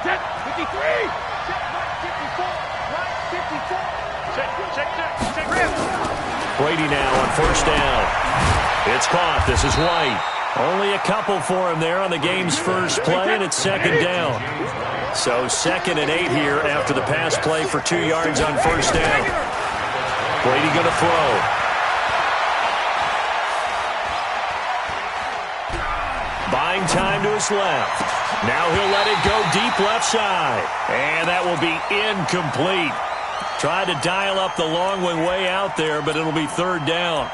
Check 53. Check 54. Right 54. Check. Brady now on first down. It's caught. This is White. Only a couple for him there on the game's first play, and it's second down. So 2nd and 8 here after the pass play for 2 yards on first down. Brady going to throw. Buying time to his left. Now he'll let it go deep left side. And that will be incomplete. Tried to dial up the long one way out there, but it'll be 3rd down.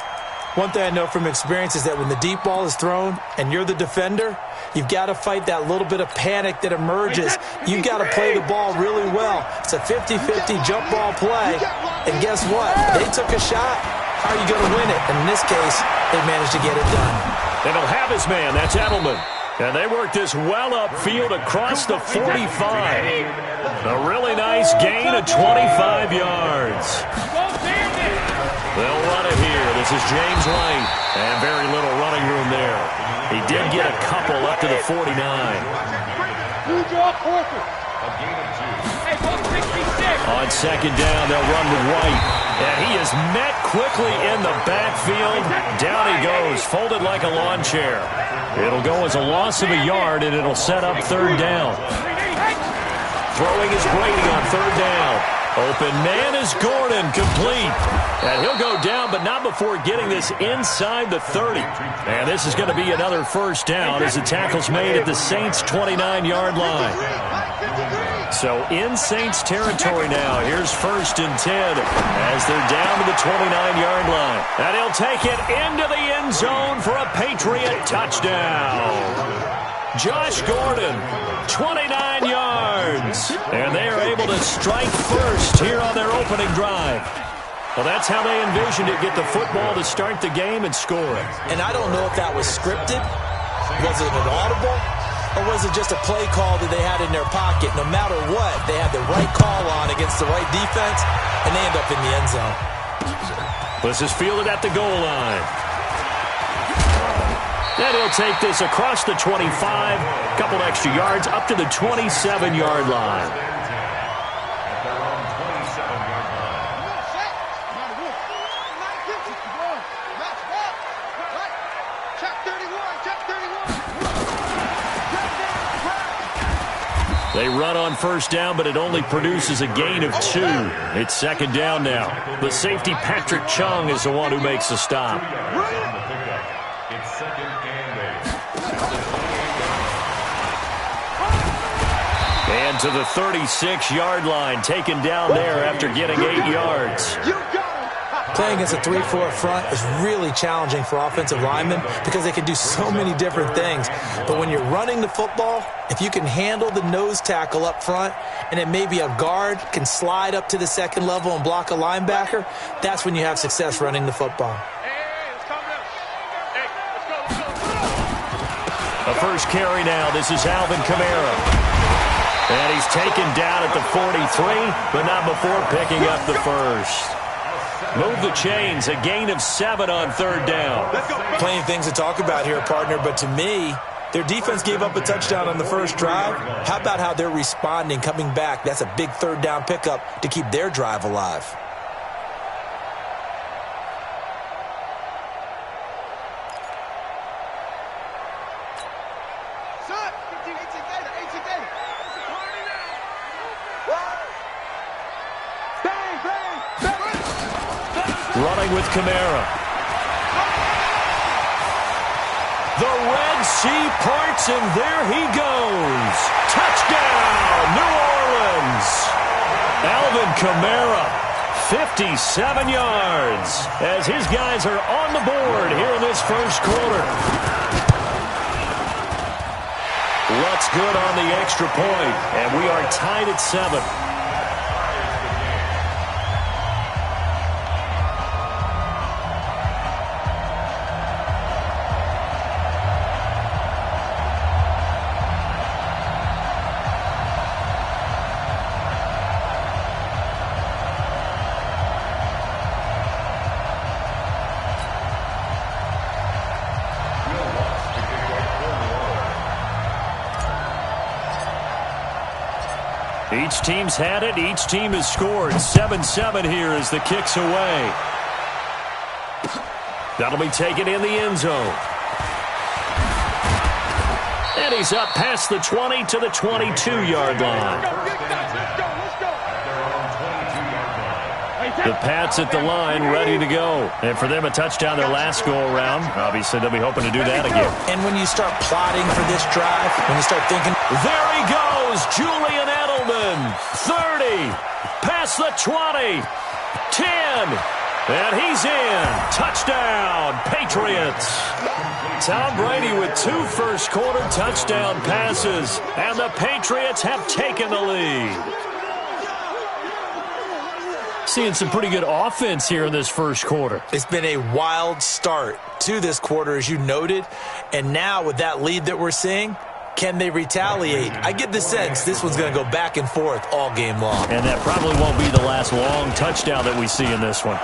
One thing I know from experience is that when the deep ball is thrown and you're the defender, you've got to fight that little bit of panic that emerges. You've got to play the ball really well. It's a 50-50 jump ball play. And guess what? They took a shot. How are you going to win it? And in this case, they managed to get it done. And he'll have his man. That's Edelman. And they work this well upfield across the 45. A really nice gain of 25 yards. They'll run it here. This is James White. And very little running room there. He did get a couple up to the 49. On second down, they'll run with White. And he is met quickly in the backfield. Down he goes, folded like a lawn chair. It'll go as a loss of a yard, and it'll set up 3rd down. Throwing is Brady on 3rd down. Open man is Gordon, complete. And he'll go down, but not before getting this inside the 30. And this is going to be another first down as the tackle's made at the Saints' 29-yard line. So in Saints territory now. Here's 1st and 10 as they're down to the 29-yard line. And he'll take it into the end zone for a Patriot touchdown. Josh Gordon, 29 yards. And they are able to strike first here on their opening drive. Well, that's how they envisioned it, get the football to start the game and score it. And I don't know if that was scripted. Was it an audible? Or was it just a play call that they had in their pocket? No matter what, they had the right call on against the right defense, and they end up in the end zone. This is fielded at the goal line. And he'll take this across the 25, couple extra yards, up to the 27-yard line. They run on first down, but it only produces a gain of 2. It's second down now. The safety, Patrick Chung, is the one who makes the stop. And to the 36-yard line, taken down there after getting 8 yards. Playing against a 3-4 front is really challenging for offensive linemen because they can do so many different things. But when you're running the football, if you can handle the nose tackle up front and then maybe a guard can slide up to the second level and block a linebacker, that's when you have success running the football. A first carry now. This is Alvin Kamara. And he's taken down at the 43, but not before picking up the first. Move the chains, a gain of 7 on third down. Plenty of things to talk about here, partner, but to me, their defense gave up a touchdown on the first drive. How about how they're responding, coming back? That's a big third down pickup to keep their drive alive. Running with Kamara. The Red Sea parts, and there he goes. Touchdown, New Orleans. Alvin Kamara, 57 yards, as his guys are on the board here in this first quarter. What's good on the extra point, and we are tied at 7. Each team's had it. Each team has scored. 7-7 here as the kick's away. That'll be taken in the end zone. And he's up past the 20 to the 22-yard line. The Pats at the line, ready to go. And for them, a touchdown their last go-around. Obviously, they'll be hoping to do that again. And when you start plotting for this drive, when you start thinking... There he goes, Julian Edelman. 30, past the 20, 10, and he's in. Touchdown, Patriots. Tom Brady with 2 first-quarter touchdown passes, and the Patriots have taken the lead. Seeing some pretty good offense here in this first quarter. It's been a wild start to this quarter, as you noted. And now with that lead that we're seeing, can they retaliate? I get the sense this one's going to go back and forth all game long. And that probably won't be the last long touchdown that we see in this one.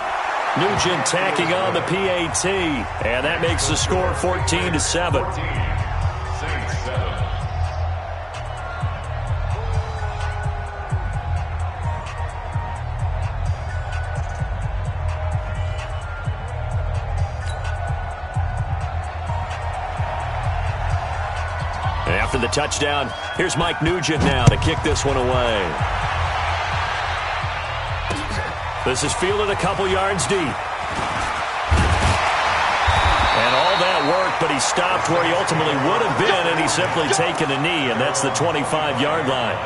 Nugent tacking on the PAT, and that makes the score 14-7. After the touchdown, here's Mike Nugent now to kick this one away. This is fielded a couple yards deep. And all that work, but he stopped where he ultimately would have been, and he's simply taken a knee, and that's the 25-yard line.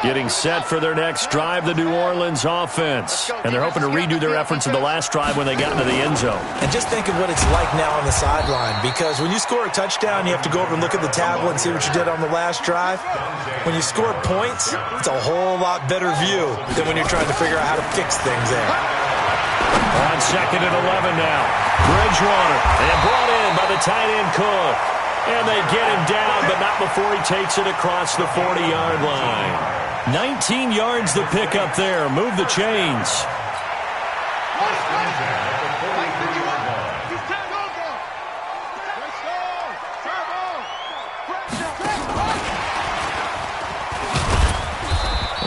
Getting set for their next drive, the New Orleans offense. And they're hoping to redo their efforts in the last drive when they got into the end zone. And just think of what it's like now on the sideline, because when you score a touchdown, you have to go over and look at the tablet and see what you did on the last drive. When you score points, it's a whole lot better view than when you're trying to figure out how to fix things there. On 2nd and 11 now. Bridgewater, and brought in by the tight end Cook. And they get him down, but not before he takes it across the 40-yard line. 19 yards the pickup there. Move the chains.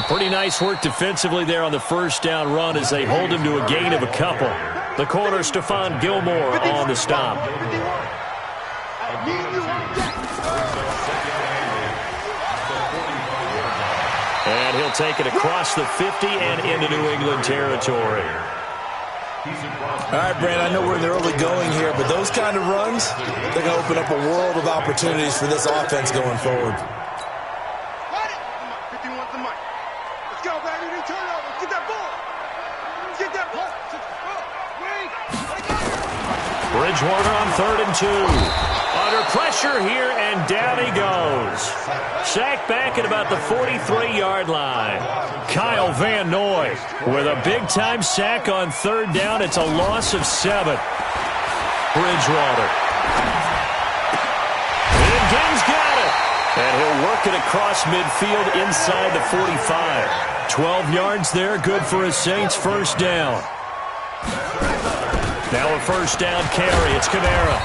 Pretty nice work defensively there on the first down run as they hold him to a gain of a couple. The corner, Stephon Gilmore, on the stop. And he'll take it across the 50 and into New England territory. All right, Brand, I know we're in the early going here, but those kind of runs, they're going to open up a world of opportunities for this offense going forward. Bridgewater on 3rd and 2. Under pressure here, and down he goes. Sacked back at about the 43-yard line. Kyle Van Noy with a big-time sack on 3rd down. It's a loss of 7. Bridgewater. And Gaines got it. And he'll work it across midfield inside the 45. 12 yards there, good for a Saints first down. Now a first down carry. It's Kamara.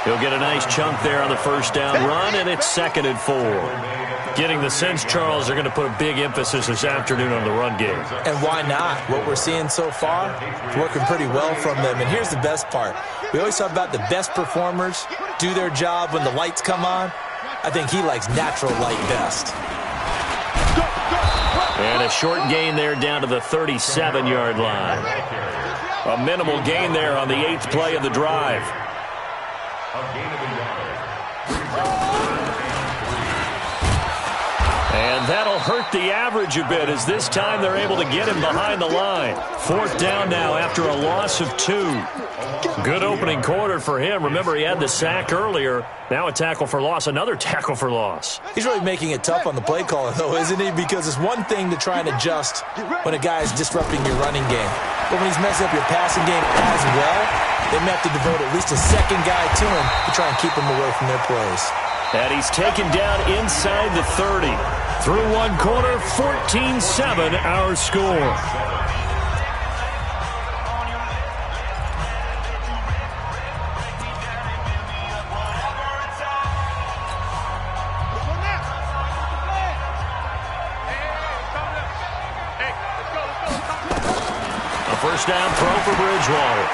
He'll get a nice chunk there on the first down run, and it's 2nd and 4. Getting the sense, Charles, they're going to put a big emphasis this afternoon on the run game. And why not? What we're seeing so far is working pretty well from them. And here's the best part. We always talk about the best performers do their job when the lights come on. I think he likes natural light best. And a short gain there down to the 37-yard line. A minimal gain there on the 8th play of the drive. And that'll hurt the average a bit as this time they're able to get him behind the line. 4th down now after a loss of 2. Good opening quarter for him. Remember, he had the sack earlier. Now a tackle for loss, another tackle for loss. He's really making it tough on the play caller, though, isn't he? Because it's one thing to try and adjust when a guy is disrupting your running game. But when he's messing up your passing game as well, they may have to devote at least a second guy to him to try and keep him away from their plays. And he's taken down inside the 30. Through one quarter, 14-7 our score. Touchdown throw for Bridgewater.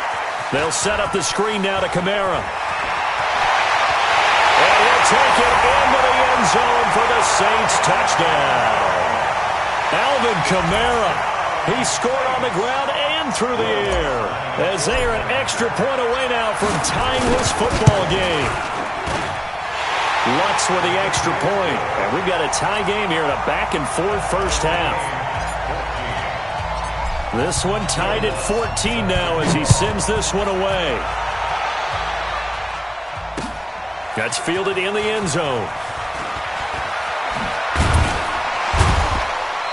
They'll set up the screen now to Kamara. And he'll take it into the end zone for the Saints touchdown. Alvin Kamara. He scored on the ground and through the air as they are an extra point away now from tying this football game. Lutz with the extra point. And we've got a tie game here in a back-and-forth first half. This one tied at 14 now as he sends this one away. That's fielded in the end zone.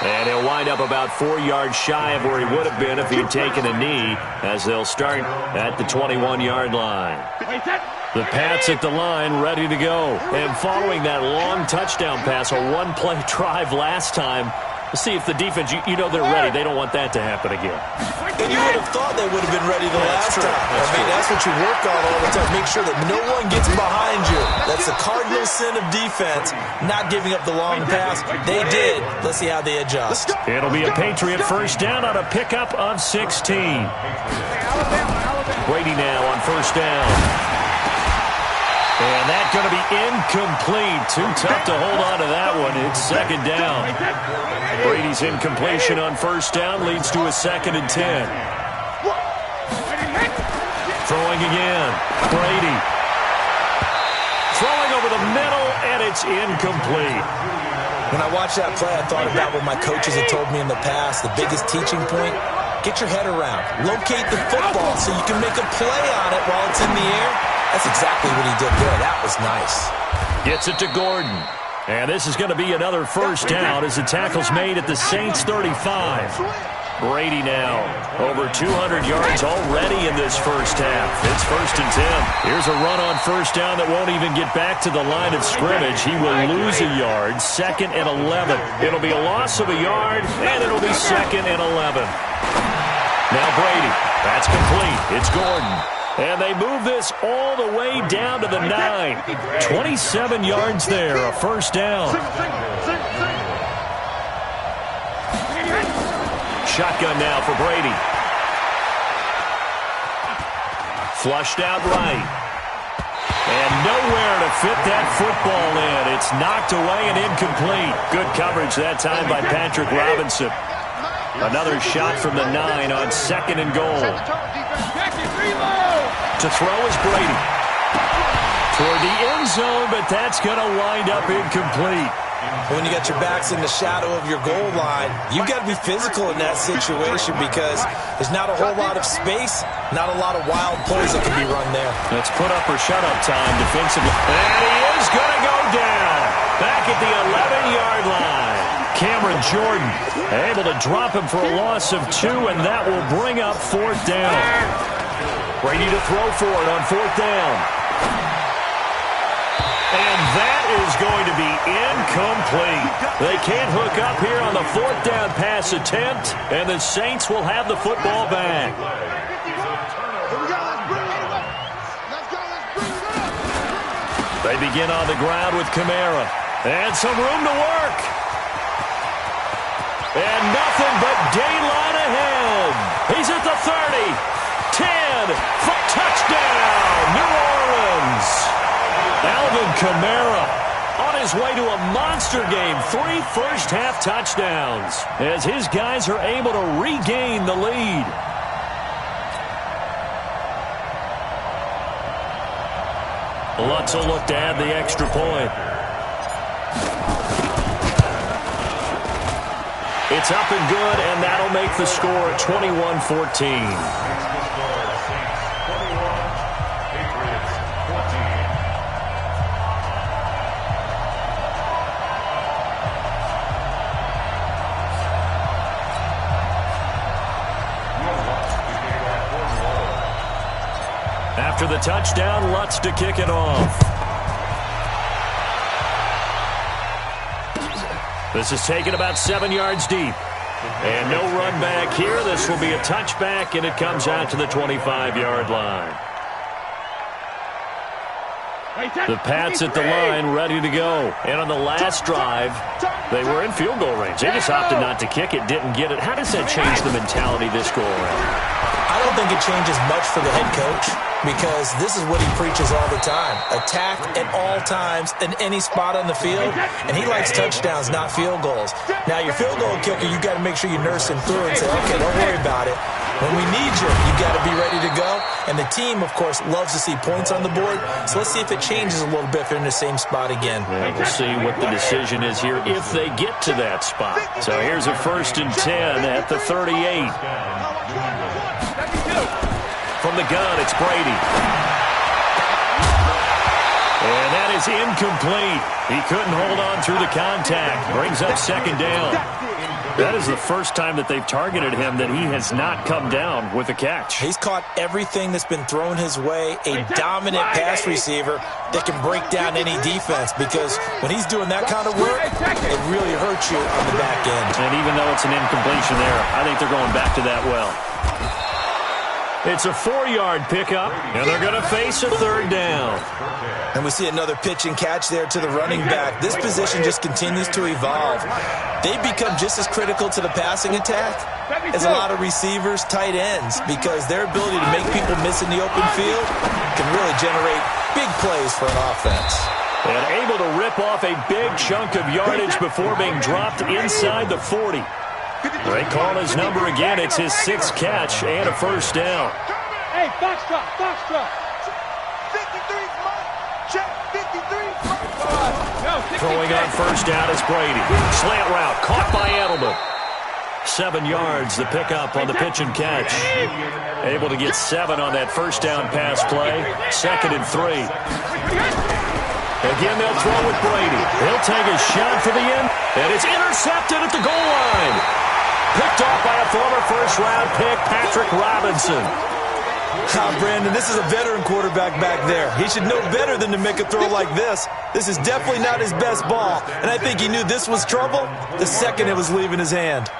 And he'll wind up about 4 yards shy of where he would have been if he'd taken a knee, as they'll start at the 21-yard line. The Pats at the line, ready to go. And following that long touchdown pass, a one-play drive last time, let's see if the defense, you know they're ready. They don't want that to happen again. And you would have thought they would have been ready the last time. That's what you work on all the time. Make sure that no one gets behind you. That's the cardinal sin of defense, not giving up the long pass. They did. Let's see how they adjust. It'll be a Patriot first down on a pickup of 16. Brady now on first down. And that's going to be incomplete. Too tough to hold on to that one. It's second down. Brady's incompletion on first down leads to a 2nd and 10. Throwing again. Brady. Throwing over the middle, and it's incomplete. When I watched that play, I thought about what my coaches had told me in the past. The biggest teaching point, get your head around. Locate the football so you can make a play on it while it's in the air. That's exactly what he did there. That was nice. Gets it to Gordon. And this is going to be another first down as the tackle's made at the Saints 35. Brady now over 200 yards already in this first half. It's 1st and 10. Here's a run on first down that won't even get back to the line of scrimmage. He will lose a yard. 2nd and 11. It'll be a loss of a yard, and it'll be 2nd and 11. Now Brady. That's complete. It's Gordon. And they move this all the way down to the 9. 27 yards there, a first down. Shotgun now for Brady. Flushed out right. And nowhere to fit that football in. It's knocked away and incomplete. Good coverage that time by Patrick Robinson. Another shot from the 9 on 2nd and goal. To throw is Brady. Toward the end zone, but that's going to wind up incomplete. When you got your backs in the shadow of your goal line, you've got to be physical in that situation because there's not a whole lot of space, not a lot of wild plays that can be run there. Let's put up or shut up time defensively. And he is going to go down. Back at the 11-yard line. Cameron Jordan able to drop him for a loss of 2, and that will bring up 4th down. Brady to throw for it on 4th down. And that is going to be incomplete. They can't hook up here on the 4th down pass attempt, and the Saints will have the football back. They begin on the ground with Kamara. And some room to work. And nothing but daylight ahead. He's at the 30. 10. For touchdown, New Orleans. Alvin Kamara on his way to a monster game. 3 first-half touchdowns as his guys are able to regain the lead. Lutz will look to add the extra point. It's up and good, and that'll make the score 21-14. After the touchdown, Lutz to kick it off. This is taken about 7 yards deep. And no run back here. This will be a touchback, and it comes out to the 25-yard line. The Pats at the line, ready to go. And on the last drive, they were in field goal range. They just opted not to kick it, didn't get it. How does that change the mentality this go around? think it changes much for the head coach because this is what he preaches all the time. Attack at all times in any spot on the field, and he likes touchdowns, not field goals. Now, your field goal kicker, you got to make sure you nurse him through and say, okay, don't worry about it. When we need you, you got to be ready to go. And the team, of course, loves to see points on the board. So let's see if it changes a little bit if they're in the same spot again. Well, we'll see what the decision is here if they get to that spot. So here's a 1st and 10 at the 38. From the gun, it's Brady. And that is incomplete. He couldn't hold on through the contact. Brings up 2nd down. That is the first time that they've targeted him that he has not come down with a catch. He's caught everything that's been thrown his way, a dominant pass receiver that can break down any defense, because when he's doing that kind of work, it really hurts you on the back end. And even though it's an incompletion there, I think they're going back to that well. It's a 4-yard pickup, and they're going to face a 3rd down. And we see another pitch and catch there to the running back. This position just continues to evolve. They've become just as critical to the passing attack as a lot of receivers, tight ends, because their ability to make people miss in the open field can really generate big plays for an offense. And able to rip off a big chunk of yardage before being dropped inside the 40. They call his number again. It's his 6th catch and a 1st down. Hey, box drop, box drop. 53's mine. Check, 53. Throwing on 1st down is Brady. Slant route, caught by Edelman. 7 yards, the pickup on the pitch and catch. Able to get 7 on that 1st down pass play. 2nd and 3. Again, they'll throw with Brady. He'll take a shot for the end, and it's intercepted at the goal line. Picked off by a former first-round pick, Patrick Robinson. Brandon, this is a veteran quarterback back there. He should know better than to make a throw like this. This is definitely not his best ball, and I think he knew this was trouble the second it was leaving his hand.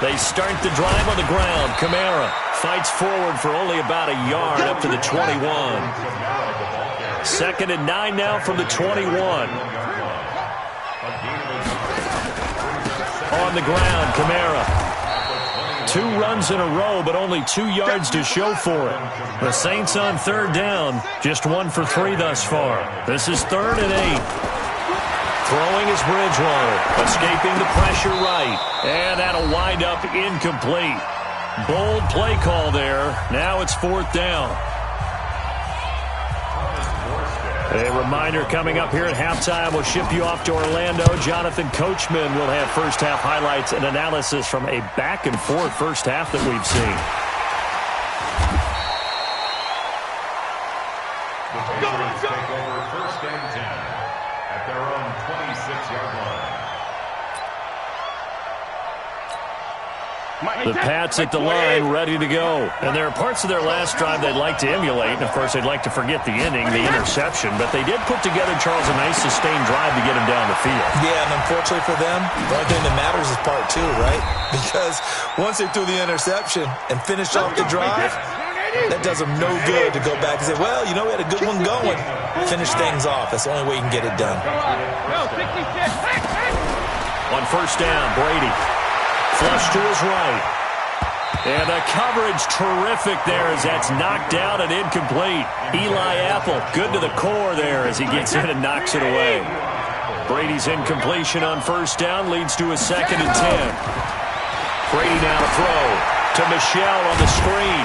They start the drive on the ground. Kamara fights forward for only about a yard up to the 21. 2nd and 9 now from the 21. On the ground, Kamara. 2 runs in a row, but only 2 yards to show for it. The Saints on 3rd down, just 1 for 3 thus far. This is 3rd and 8. Throwing is Bridgewater, escaping the pressure right. And that'll wind up incomplete. Bold play call there. Now it's 4th down. A reminder coming up here at halftime. We'll ship you off to Orlando. Jonathan Coachman will have first-half highlights and analysis from a back-and-forth first half that we've seen. Go, take over 1st and 10 at their own 26-yard line. The Pats at the line, ready to go. And there are parts of their last drive they'd like to emulate. And, of course, they'd like to forget the inning, the interception. But they did put together, Charles, a nice sustained drive to get him down the field. Yeah, and unfortunately for them, the only thing that matters is part 2, right? Because once they threw the interception and finished off the drive, that does them no good to go back and say, well, you know, we had a good one going. Finish things off. That's the only way you can get it done. On 1st down, Brady. Flush to his right. And the coverage terrific there as that's knocked down and incomplete. Eli Apple, good to the core there as he gets in and knocks it away. Brady's incompletion on 1st down leads to a 2nd and 10. Brady now to throw to Michel on the screen.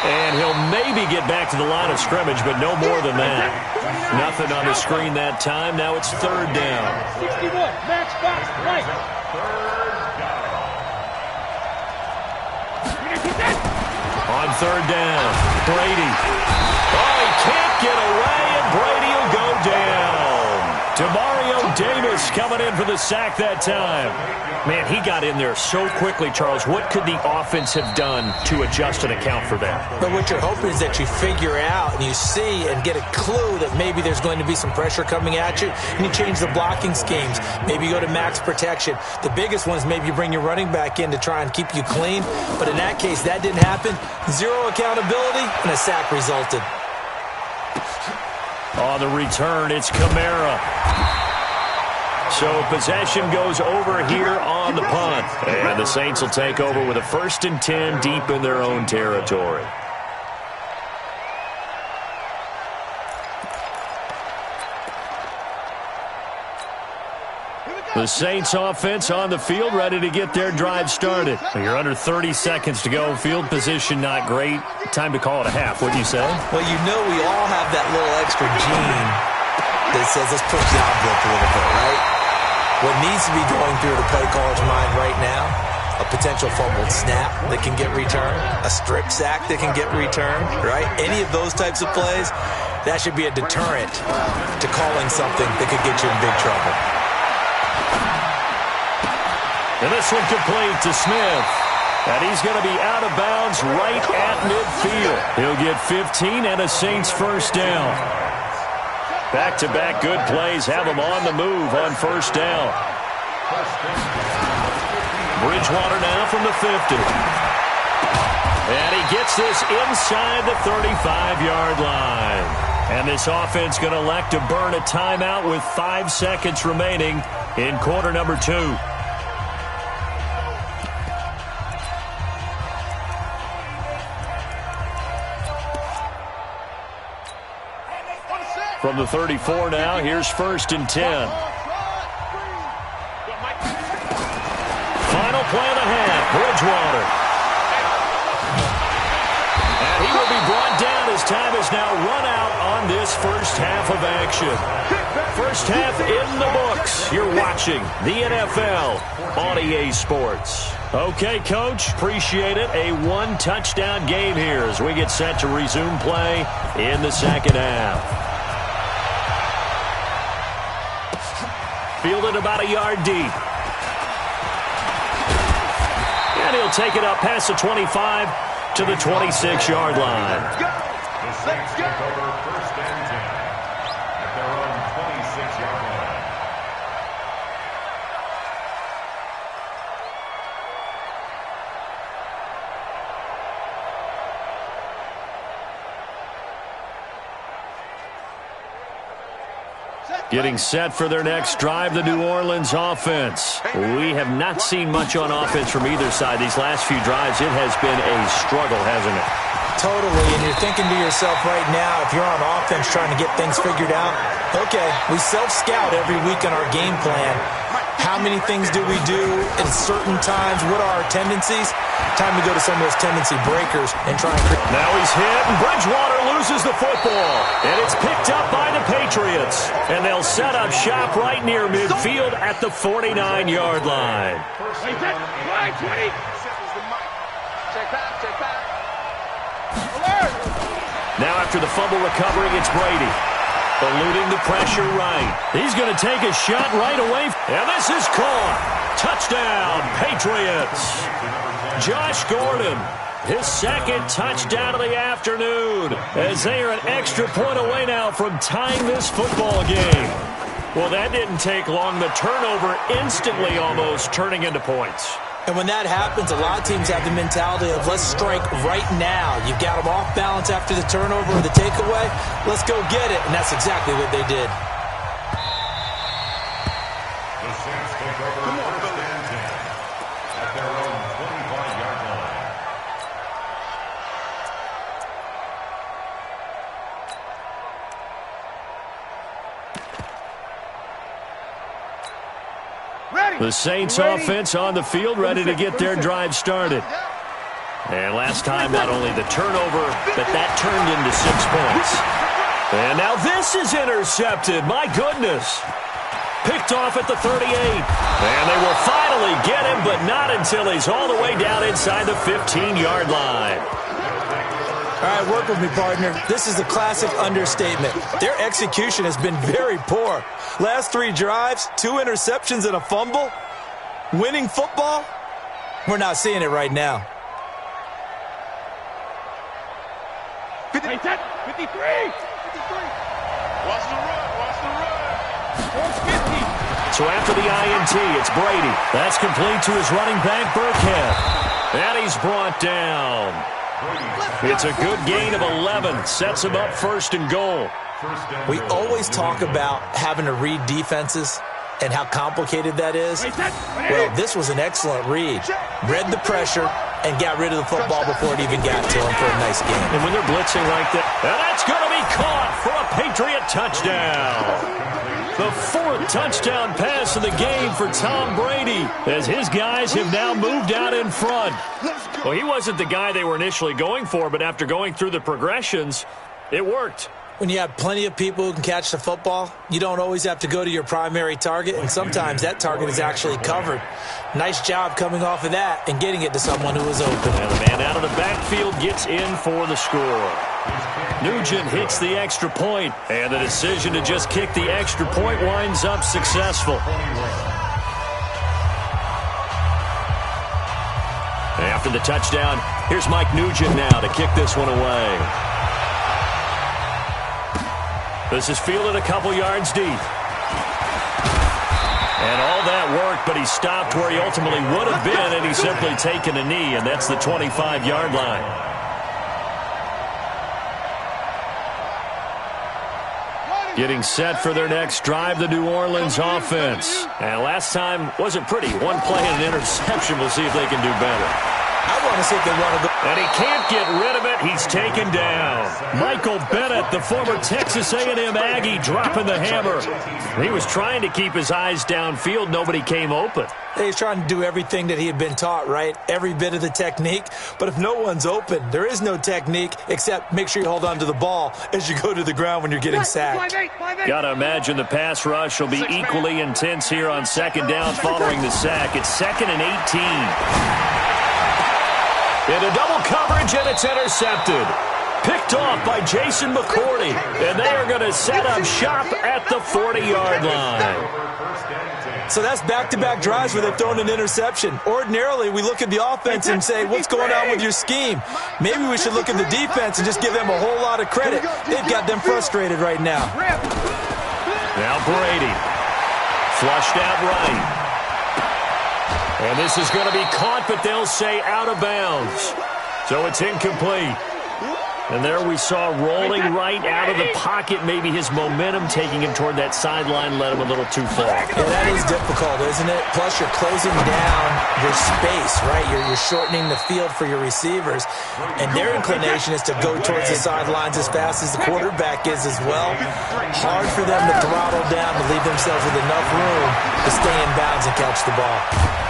And he'll maybe get back to the line of scrimmage, but no more than that. Nothing on the screen that time. Now it's 3rd down. 61, match box, right. On 3rd down, Brady. Oh, he can't get away, and Brady will go down. Demario Davis coming in for the sack that time. Man, he got in there so quickly, Charles. What could the offense have done to adjust and account for that? But what you're hoping is that you figure out and you see and get a clue that maybe there's going to be some pressure coming at you, and you change the blocking schemes. Maybe you go to max protection. The biggest one is maybe you bring your running back in to try and keep you clean. But in that case, that didn't happen. 0 accountability, and a sack resulted. On the return, it's Kamara. So possession goes over here on the punt. And the Saints will take over with a 1st and 10 deep in their own territory. The Saints offense on the field, ready to get their drive started. You're under 30 seconds to go. Field position not great. Time to call it a half, wouldn't you say? Well, you know we all have that little extra gene that says let's push the envelope a little bit, right? What needs to be going through the play caller's mind right now, a potential fumbled snap that can get returned, a strip sack that can get returned, right? Any of those types of plays, that should be a deterrent to calling something that could get you in big trouble. And this one complete to Smith. And he's going to be out of bounds right at midfield. He'll get 15 and a Saints 1st down. Back-to-back good plays have him on the move on 1st down. Bridgewater now from the 50. And he gets this inside the 35-yard line. And this offense going to elect to burn a timeout with 5 seconds remaining in quarter number 2. From the 34 now, here's 1st and 10. Final play of the half, Bridgewater. And he will be brought down as time is now run out on this 1st half of action. 1st half in the books. You're watching the NFL on EA Sports. Okay, Coach, appreciate it. A 1-touchdown game here as we get set to resume play in the 2nd half. Fielded about a yard deep. And he'll take it up past the 25 to the 26-yard line. The Saints take over 1st and 10 at their own 26-yard line. Getting set for their next drive, the New Orleans offense. We have not seen much on offense from either side these last few drives. It has been a struggle, hasn't it? Totally, and you're thinking to yourself right now, if you're on offense trying to get things figured out, okay, we self-scout every week in our game plan. How many things do we do at certain times? What are our tendencies? Time to go to some of those tendency breakers and try and... Now he's hit, and Bridgewater loses the football. And it's picked up by the Patriots. And they'll set up shop right near midfield at the 49-yard line. Now after the fumble recovery, it's Brady. Eluding the pressure right. He's going to take a shot right away. And this is caught. Touchdown, Patriots. Josh Gordon, his 2nd touchdown of the afternoon, as they are an extra point away now from tying this football game. Well, that didn't take long. The turnover instantly almost turning into points. And when that happens, a lot of teams have the mentality of let's strike right now. You've got them off balance after the turnover or the takeaway. Let's go get it. And that's exactly what they did. The Saints take over 1st and 10 at their own 25-yard line. The Saints offense on the field, ready to get their drive started. And last time, not only the turnover, but that turned into 6 points. And now this is intercepted. My goodness. Picked off at the 38. And they will finally get him, but not until he's all the way down inside the 15-yard line. All right, work with me, partner. This is a classic understatement. Their execution has been very poor. Last 3 drives, 2 interceptions and a fumble. Winning football? We're not seeing it right now. 53. Watch the run. Watch the run. So after the INT, it's Brady. That's complete to his running back, Burkhead. And he's brought down. It's a good gain of 11. Sets him up 1st and goal. We always talk about having to read defenses and how complicated that is? Well, this was an excellent read. Read the pressure and got rid of the football before it even got to him for a nice game. And when they're blitzing like that, and that's going to be caught for a Patriot touchdown. The 4th touchdown pass of the game for Tom Brady, as his guys have now moved out in front. Well, he wasn't the guy they were initially going for, but after going through the progressions, it worked. When you have plenty of people who can catch the football, you don't always have to go to your primary target, and sometimes that target is actually covered. Nice job coming off of that and getting it to someone who was open. And the man out of the backfield gets in for the score. Nugent hits the extra point, and the decision to just kick the extra point winds up successful. After the touchdown, here's Mike Nugent now to kick this one away. This is fielded a couple yards deep. And all that worked, but he stopped where he ultimately would have been, and he's simply taken a knee, and that's the 25-yard line. Getting set for their next drive, the New Orleans offense. And last time wasn't pretty. One play and an interception. We'll see if they can do better. I want to see if they want to go. And he can't get rid of it. He's taken down. Michael Bennett, the former Texas A&M Aggie, dropping the hammer. He was trying to keep his eyes downfield. Nobody came open. He's trying to do everything that he had been taught, right? Every bit of the technique. But if no one's open, there is no technique except make sure you hold on to the ball as you go to the ground when you're getting sacked. Got to imagine the pass rush will be equally intense here on second down following the sack. It's 2nd and 18. Into double coverage, and it's intercepted. Picked off by Jason McCourty. And they are going to set up shop at the 40-yard line. So that's back-to-back drives where they've thrown an interception. Ordinarily, we look at the offense and say, what's going on with your scheme? Maybe we should look at the defense and just give them a whole lot of credit. They've got them frustrated right now. Now Brady. Flushed out right. And this is going to be caught, but they'll say out of bounds. So it's incomplete. And there we saw rolling right out of the pocket. Maybe his momentum taking him toward that sideline led him a little too far. Yeah, that is difficult, isn't it? Plus, you're closing down your space, right? You're shortening the field for your receivers. And their inclination is to go towards the sidelines as fast as the quarterback is as well. Hard for them to throttle down to leave themselves with enough room to stay in bounds and catch the ball.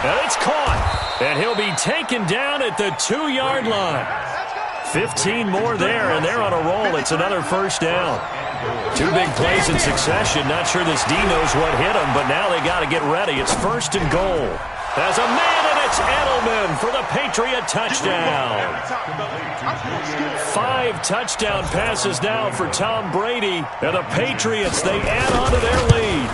And it's caught. And he'll be taken down at the 2-yard line. 15 more there, and they're on a roll. It's another first down. 2 big plays in succession. Not sure this D knows what hit him, but now they got to get ready. It's 1st and goal. As a man, and it's Edelman for the Patriot touchdown. 5 touchdown passes now for Tom Brady. And the Patriots, they add on to their lead.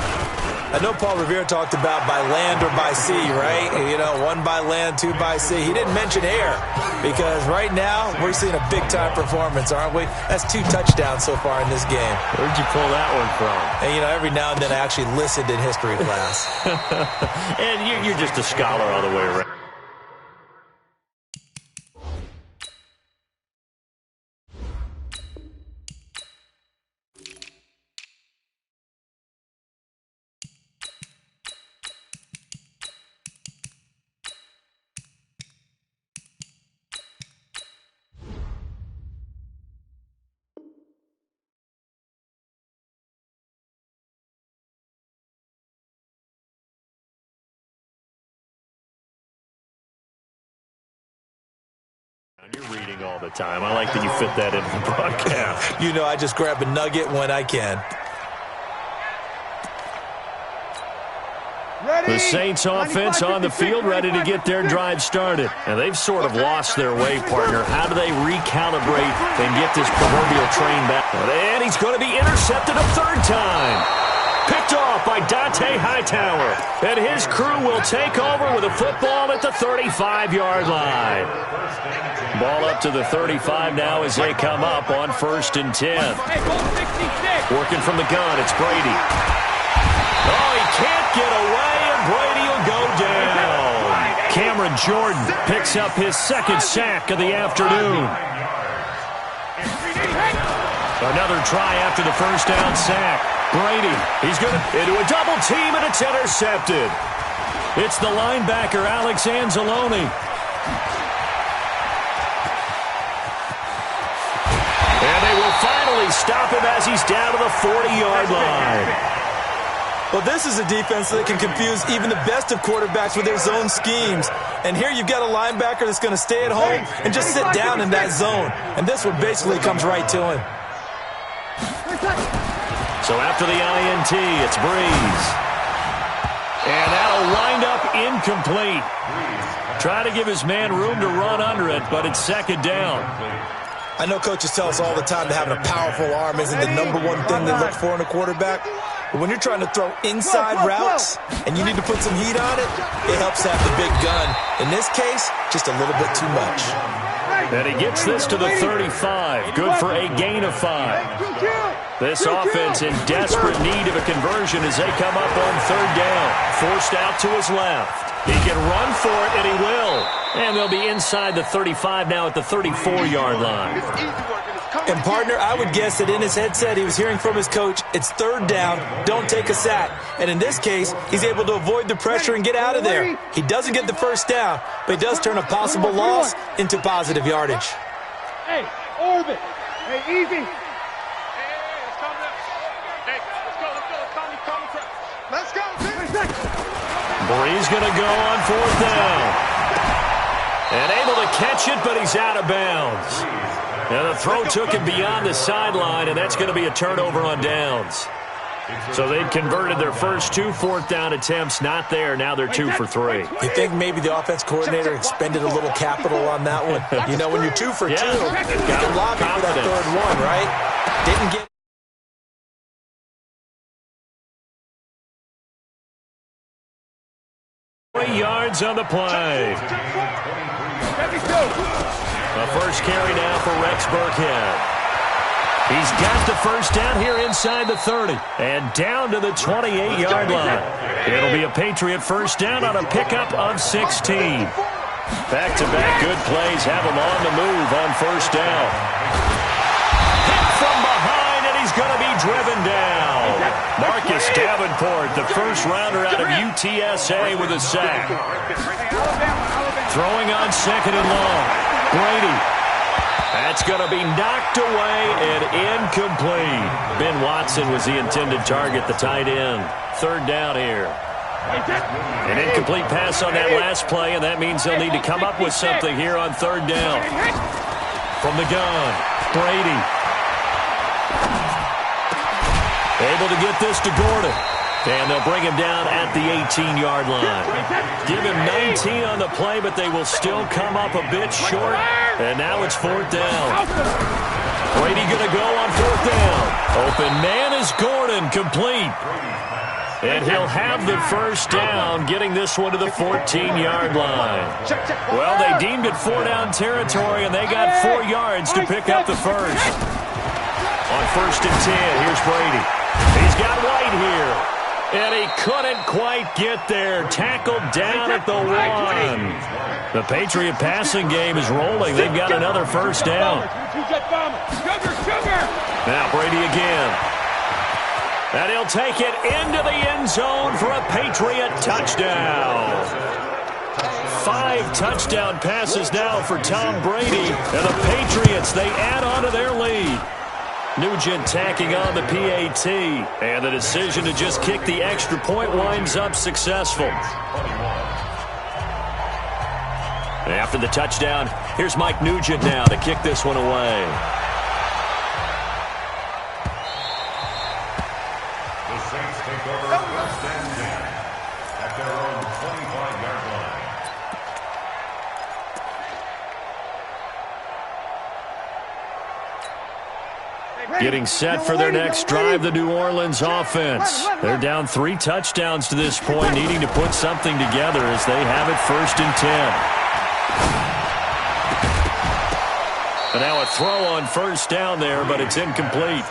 I know Paul Revere talked about by land or by sea, right? You know, 1 by land, 2 by sea. He didn't mention air because right now we're seeing a big-time performance, aren't we? That's 2 touchdowns so far in this game. Where'd you pull that one from? And, you know, every now and then I actually listened in history class. And you're just a scholar all the way around. You're reading all the time. I like that you fit that into the broadcast. You know, I just grab a nugget when I can. The Saints offense on the field, ready to get their drive started. And they've sort of lost their way, partner. How do they recalibrate and get this proverbial train back? And he's going to be intercepted a 3rd time. Picked off by Dante Hightower. And his crew will take over with a football at the 35-yard line. Ball up to the 35 now as they come up on 1st and 10. Working from the gun, it's Brady. Oh, he can't get away, and Brady will go down. Cameron Jordan picks up his 2nd sack of the afternoon. Another try after the first down sack. Brady, he's going into a double team, and it's intercepted. It's the linebacker, Alex Anzalone. And they will finally stop him as he's down to the 40-yard line. Well, this is a defense that can confuse even the best of quarterbacks with their zone schemes. And here you've got a linebacker that's going to stay at home and just sit down in that zone. And this one basically comes right to him. So after the INT, it's Breeze. And that'll wind up incomplete. Try to give his man room to run under it, but it's second down. I know coaches tell us all the time that having a powerful arm isn't the number one thing they look for in a quarterback. But when you're trying to throw inside routes and you need to put some heat on it, it helps to have the big gun. In this case, just a little bit too much. And he gets this to the 35. Good for a gain of 5. This offense in desperate need of a conversion as they come up on third down. Forced out to his left. He can run for it, and he will. And they'll be inside the 35 now at the 34-yard line. And, partner, I would guess that in his headset he was hearing from his coach, it's third down, don't take a sack. And in this case, he's able to avoid the pressure and get out of there. He doesn't get the first down, but he does turn a possible loss into positive yardage. Hey, orbit. Hey, easy. Let's go. Bree's going to go on fourth down. And able to catch it, but he's out of bounds. Now the throw took him beyond the sideline, and that's going to be a turnover on downs. So they'd converted their first 2 fourth-down attempts. Not there. Now they're 2 for 3. You think maybe the offense coordinator expended a little capital on that one? You know, when you're 2 for 2, you can lobby for that third one, right? Didn't get 3 yards on the play. The first carry now for Rex Burkhead. He's got the first down here inside the 30 and down to the 28-yard line. It'll be a Patriot first down on a pickup of 16. Back-to-back good plays have him on the move on first down. Hit from behind, and he's going to be driven down. Marcus Davenport, the first-rounder out of UTSA with a sack. Throwing on second and long. Brady. That's going to be knocked away and incomplete. Ben Watson was the intended target, the tight end. Third down here. An incomplete pass on that last play, and that means they'll need to come up with something here on third down. From the gun, Brady. Able to get this to Gordon. And they'll bring him down at the 18-yard line. Give him 19 on the play, but they will still come up a bit short. And now it's fourth down. Brady going to go on fourth down. Open man is Gordon, complete. And he'll have the first down, getting this one to the 14-yard line. Well, they deemed it 4-down territory, and they got 4 yards to pick up the first. On first and 10, here's Brady. He's got White here. And he couldn't quite get there. Tackled down at the 1. The Patriot passing game is rolling. They've got another first down. Now Brady again. And he'll take it into the end zone for a Patriot touchdown. 5 touchdown passes now for Tom Brady. And the Patriots, they add on to their lead. Nugent tacking on the PAT, and the decision to just kick the extra point winds up successful. After the touchdown, here's Mike Nugent now to kick this one away. The Saints take over first and 10 at their own 25-yard line. Getting set for their next drive, the New Orleans offense. They're down 3 touchdowns to this point, needing to put something together as they have it first and 10. And now a throw on first down there, but it's incomplete.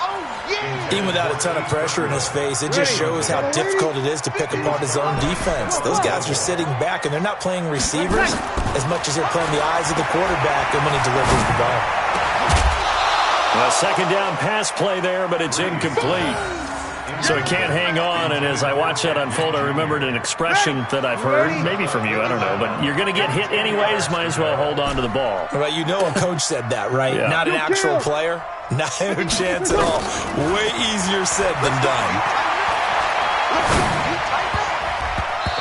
Even without a ton of pressure in his face, it just shows how difficult it is to pick apart his own defense. Those guys are sitting back, and they're not playing receivers as much as they're playing the eyes of the quarterback and when he delivers the ball. A second down pass play there, but it's incomplete. So he can't hang on, and as I watch that unfold, I remembered an expression that I've heard, maybe from you, I don't know, but you're going to get hit anyways, might as well hold on to the ball. Well, you know a coach said that, right? Yeah. Not an actual player. Not a chance at all. Way easier said than done.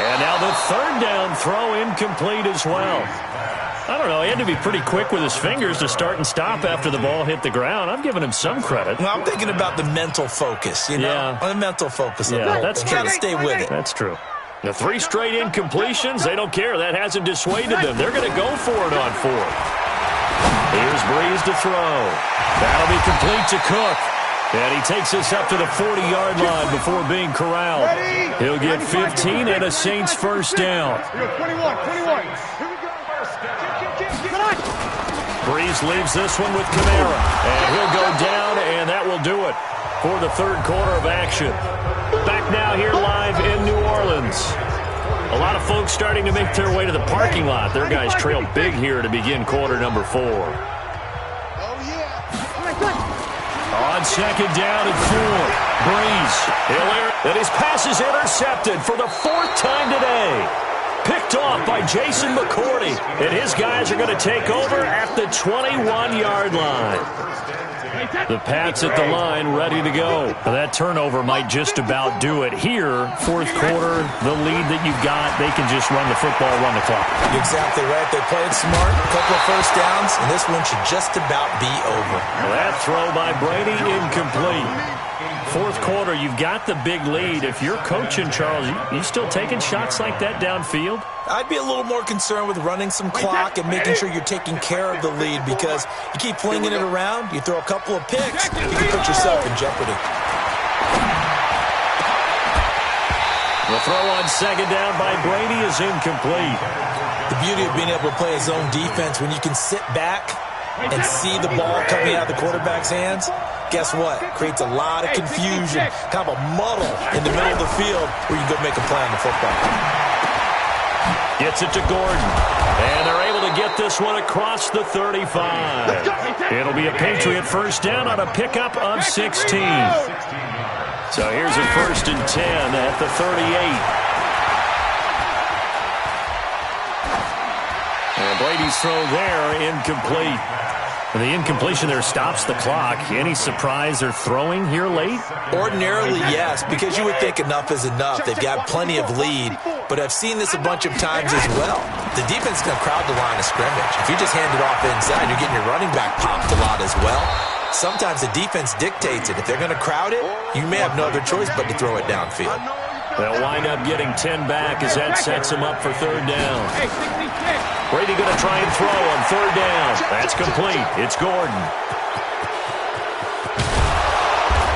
And now the third down throw incomplete as well. I don't know, he had to be pretty quick with his fingers to start and stop after the ball hit the ground. I'm giving him some credit. Well, I'm thinking about the mental focus, you know? Yeah. The mental focus. Yeah, that's true. Got to stay with it. That's true. The 3 straight incompletions, they don't care. That hasn't dissuaded them. They're going to go for it on 4th. Here's Breeze to throw. That'll be complete to Cook. And he takes us up to the 40-yard line before being corralled. He'll get 15 and a Saints first down. 21. Breeze leaves this one with Kamara. And he'll go down, and that will do it for the third quarter of action. Back now here live in New Orleans. A lot of folks starting to make their way to the parking lot. Their guys trail big here to begin quarter number 4. On second down and 4. Breeze. And his pass is intercepted for the 4th time today. Picked off by Jason McCourty. And his guys are going to take over at the 21-yard line. The Pats at the line, ready to go. That turnover might just about do it. Here, 4th quarter, the lead that you've got, they can just run the football, run the clock. You're exactly right. They played smart, a couple of first downs, and this one should just about be over. That throw by Brady, incomplete. 4th quarter, you've got the big lead. If you're coaching, Charles, you still taking shots like that downfield? I'd be a little more concerned with running some clock and making sure you're taking care of the lead, because you keep flinging it around, you throw a couple of picks, you can put yourself in jeopardy. The throw on second down by Brady is incomplete. The beauty of being able to play a zone defense, when you can sit back and see the ball coming out of the quarterback's hands, guess what? Creates a lot of confusion, kind of a muddle in the middle of the field where you go make a play on the football. Gets it to Gordon. And they're able to get this one across the 35. It'll be a Patriot first down on a pickup of 16. So here's a 1st and 10 at the 38. And Brady's throw there, incomplete. And the incompletion there stops the clock. Any surprise they're throwing here late? Ordinarily, yes, because you would think enough is enough. They've got plenty of lead, but I've seen this a bunch of times as well. The defense is going to crowd the line of scrimmage. If you just hand it off inside, you're getting your running back popped a lot as well. Sometimes the defense dictates it. If they're going to crowd it, you may have no other choice but to throw it downfield. They'll wind up getting 10 back as that sets them up for 3rd down. Brady going to try and throw on 3rd down. That's complete. It's Gordon.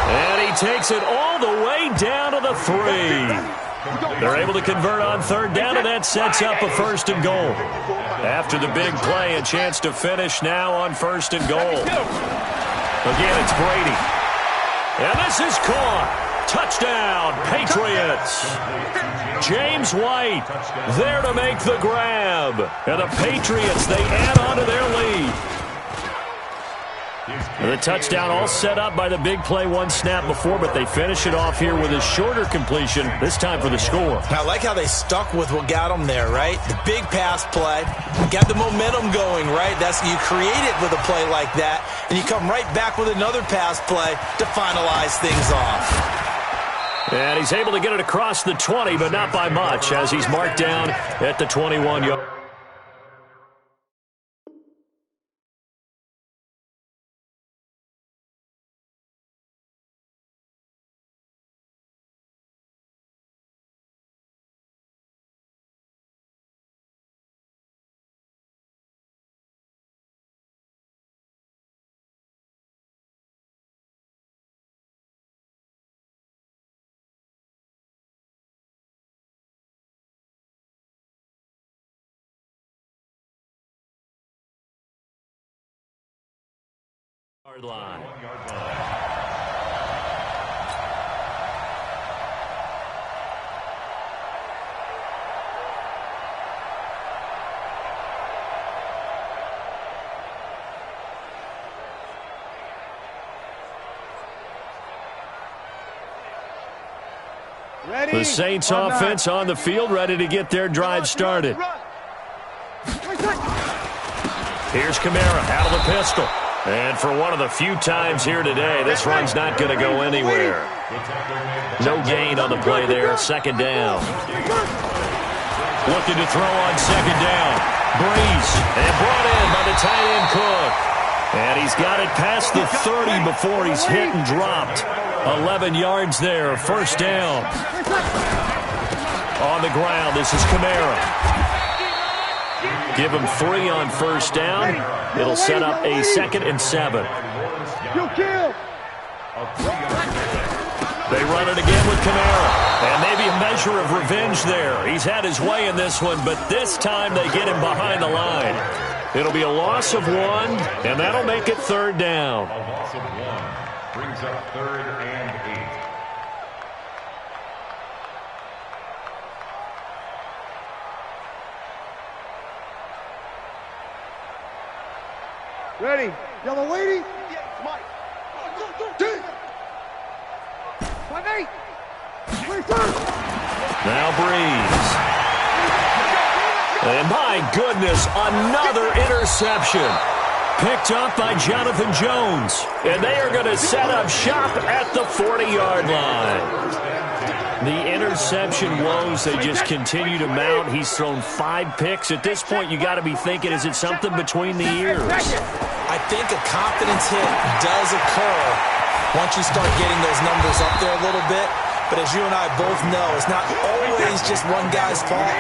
And he takes it all the way down to the 3. They're able to convert on 3rd down, and that sets up a 1st and goal. After the big play, a chance to finish now on 1st and goal. Again, it's Brady. And this is caught. Touchdown, Patriots. James White there to make the grab. And the Patriots, they add on to their lead. And the touchdown all set up by the big play, one snap before, but they finish it off here with a shorter completion, this time for the score. I like how they stuck with what got them there, right? The big pass play, got the momentum going, right? That's, you create it with a play like that, and you come right back with another pass play to finalize things off. And he's able to get it across the 20, but not by much, as he's marked down at the 21-yard. Line. The Saints offense on the field, ready to get their drive started. Here's Kamara out of the pistol. And for one of the few times here today, this run's not going to go anywhere. No gain on the play there, second down. Looking to throw on second down. Breeze, and brought in by the tight end Cook. And he's got it past the 30 before he's hit and dropped. 11 yards there, first down. On the ground, this is Kamara. Give him 3 on first down. It'll set up a 2nd and 7. They run it again with Kamara. And maybe a measure of revenge there. He's had his way in this one, but this time they get him behind the line. It'll be a loss of 1, and that'll make it 3rd down. A loss of 1 brings up 3rd and 8. Ready. Yellow lady. Mike. 5-8. Now Breeze. And my goodness, another interception. Picked up by Jonathan Jones. And they are going to set up shop at the 40-yard line. The interception woes, they just continue to mount. He's thrown 5 picks. At this point, you got to be thinking, is it something between the ears? I think a confidence hit does occur once you start getting those numbers up there a little bit. But as you and I both know, it's not always just one guy's fault.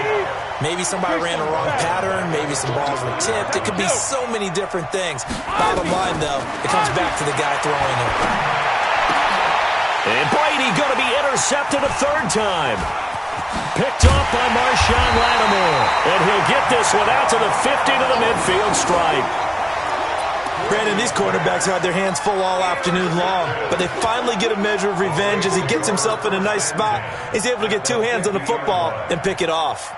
Maybe somebody ran a wrong pattern. Maybe some balls were tipped. It could be so many different things. Bottom line, though, it comes back to the guy throwing it. And Brady going to be intercepted a 3rd time. Picked off by Marshawn Lattimore. And he'll get this one out to the 50 to the midfield stripe. Brandon, these quarterbacks had their hands full all afternoon long, but they finally get a measure of revenge as he gets himself in a nice spot. He's able to get 2 hands on the football and pick it off.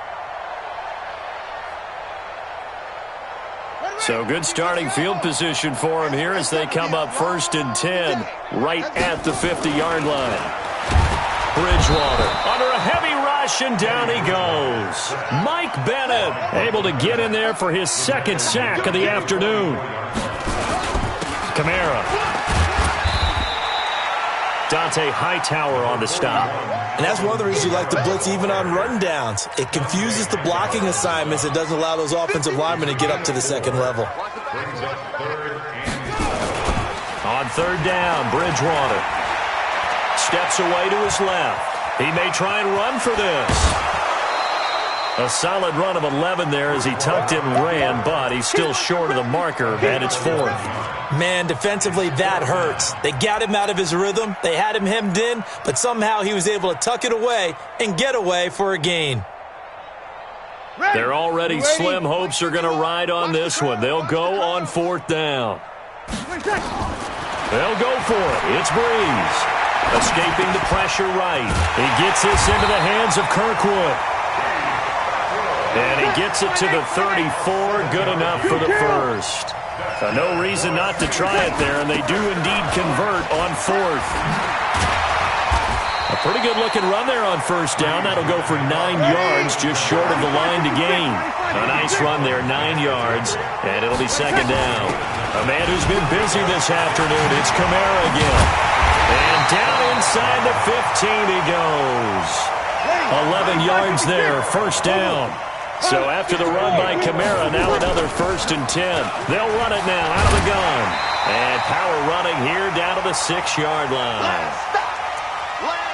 So good starting field position for him here as they come up 1st and 10 right at the 50-yard line. Bridgewater under a heavy rush, and down he goes. Mike Bennett able to get in there for his 2nd sack of the afternoon. Kamara. Dante Hightower on the stop. And that's one of the reasons you like to blitz even on rundowns. It confuses the blocking assignments. It doesn't allow those offensive linemen to get up to the 2nd level. On 3rd down, Bridgewater steps away to his left. He may try and run for this. A solid run of 11 there as he tucked it and ran, but he's still short of the marker, and it's 4th. Man, defensively, that hurts. They got him out of his rhythm. They had him hemmed in, but somehow he was able to tuck it away and get away for a gain. Their already slim hopes are going to ride on this one. They'll go on 4th down. They'll go for it. It's Breeze. Escaping the pressure right. He gets this into the hands of Kirkwood. And he gets it to the 34. Good enough for the 1st. No reason not to try it there, and they do indeed convert on 4th. A pretty good-looking run there on 1st down. That'll go for 9 yards, just short of the line to gain. A nice run there, 9 yards, and it'll be 2nd down. A man who's been busy this afternoon, it's Kamara again. And down inside the 15 he goes. 11 yards there, 1st down. So after the run by Kamara, now another 1st and 10. They'll run it now out of the gun. And power running here down to the 6-yard line. Let's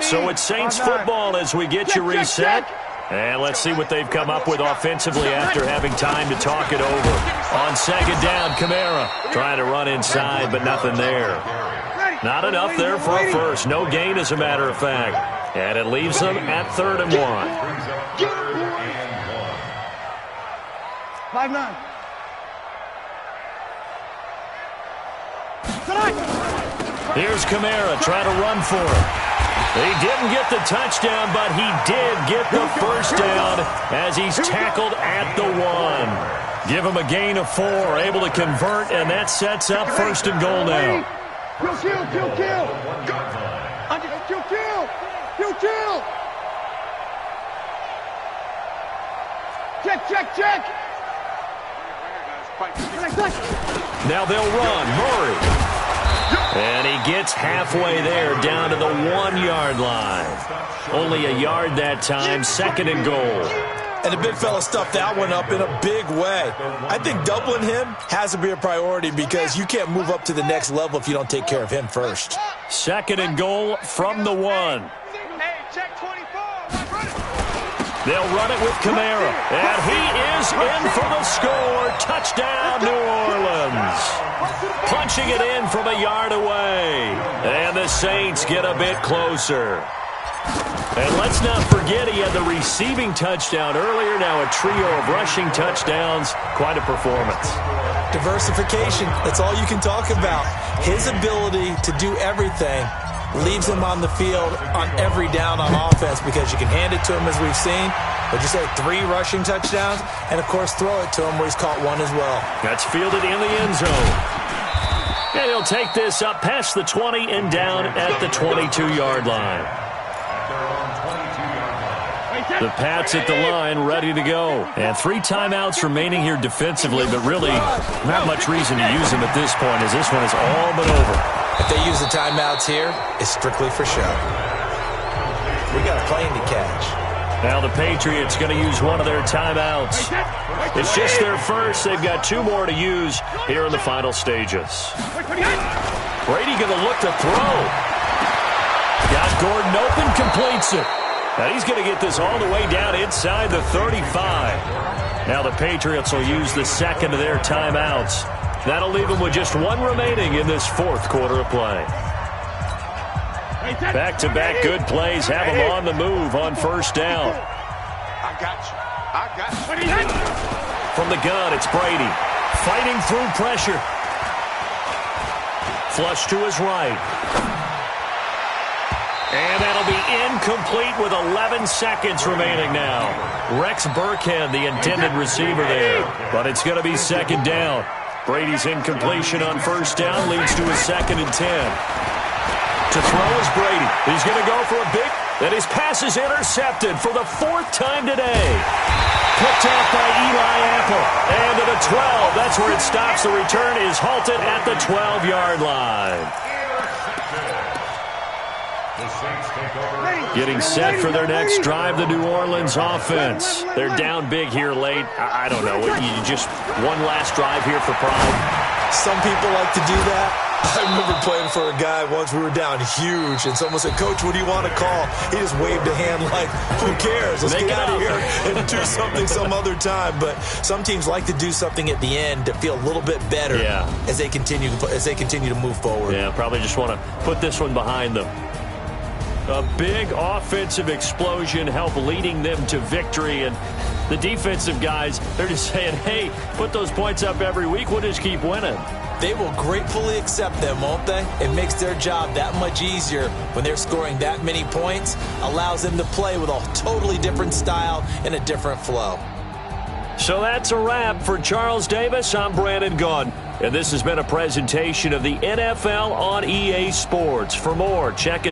stop. So it's Saints football as we get you reset. And let's see what they've come up with offensively after having time to talk it over. On 2nd down, Kamara trying to run inside, but nothing there. Not enough there for a 1st. No gain, as a matter of fact. And it leaves them at 3rd and 1. 5-9. Here's Kamara trying to run for it. He didn't get the touchdown, but he did get the 1st down as he's tackled at the 1. Give him a gain of 4, able to convert, and that sets up 1st and goal now. Kill. Kill. Check. Now they'll run. Murray. And he gets halfway there, down to the 1-yard line. Only a yard that time, 2nd and goal. And the big fella stuffed that one up in a big way. I think doubling him has to be a priority because you can't move up to the next level if you don't take care of him first. 2nd and goal from the 1. Hey, check 24. They'll run it with Kamara. And he is in for the score. Touchdown, New Orleans. Punching it in from a yard away. And the Saints get a bit closer. And let's not forget he had the receiving touchdown earlier. Now a trio of rushing touchdowns. Quite a performance. Diversification, that's all you can talk about. His ability to do everything leaves him on the field on every down on offense because you can hand it to him as we've seen. Would you say 3 rushing touchdowns? And, of course, throw it to him where he's caught 1 as well. That's fielded in the end zone. And he'll take this up past the 20 and down at the 22-yard line. The Pats at the line, ready to go. And 3 timeouts remaining here defensively, but really not much reason to use them at this point as this one is all but over. If they use the timeouts here, it's strictly for show. We got a plane to catch. Now the Patriots going to use one of their timeouts. It's just their first. They've got 2 more to use here in the final stages. Brady going to look to throw. Got Gordon open, completes it. Now he's going to get this all the way down inside the 35. Now the Patriots will use the 2nd of their timeouts. That'll leave them with just 1 remaining in this 4th quarter of play. Back-to-back good plays have them on the move on 1st down. I got you. From the gun, it's Brady. Fighting through pressure. Flush to his right. And that'll be incomplete with 11 seconds remaining now. Rex Burkhead, the intended receiver there. But it's going to be 2nd down. Brady's incompletion on 1st down leads to a 2nd and 10. To throw is Brady. He's going to go for a big, and his pass is intercepted for the 4th time today. Picked off by Eli Apple. And to the 12. That's where it stops. The return is halted at the 12-yard line. Getting set for their next drive, the New Orleans offense. They're down big here late. I don't know. You just one last drive here for pride. Some people like to do that. I remember playing for a guy once. We were down huge, and someone said, "Coach, what do you want to call?" He just waved a hand like, "Who cares? Let's get out of here and do something some other time." But some teams like to do something at the end to feel a little bit better as they continue to move forward. Yeah, probably just want to put this one behind them. A big offensive explosion helped leading them to victory, and the defensive guys, they're just saying, hey, put those points up every week, we'll just keep winning. They will gratefully accept them, won't they? It makes their job that much easier when they're scoring that many points, allows them to play with a totally different style and a different flow. So that's a wrap for Charles Davis. I'm Brandon Gunn, and this has been a presentation of the NFL on EA Sports. For more, check it.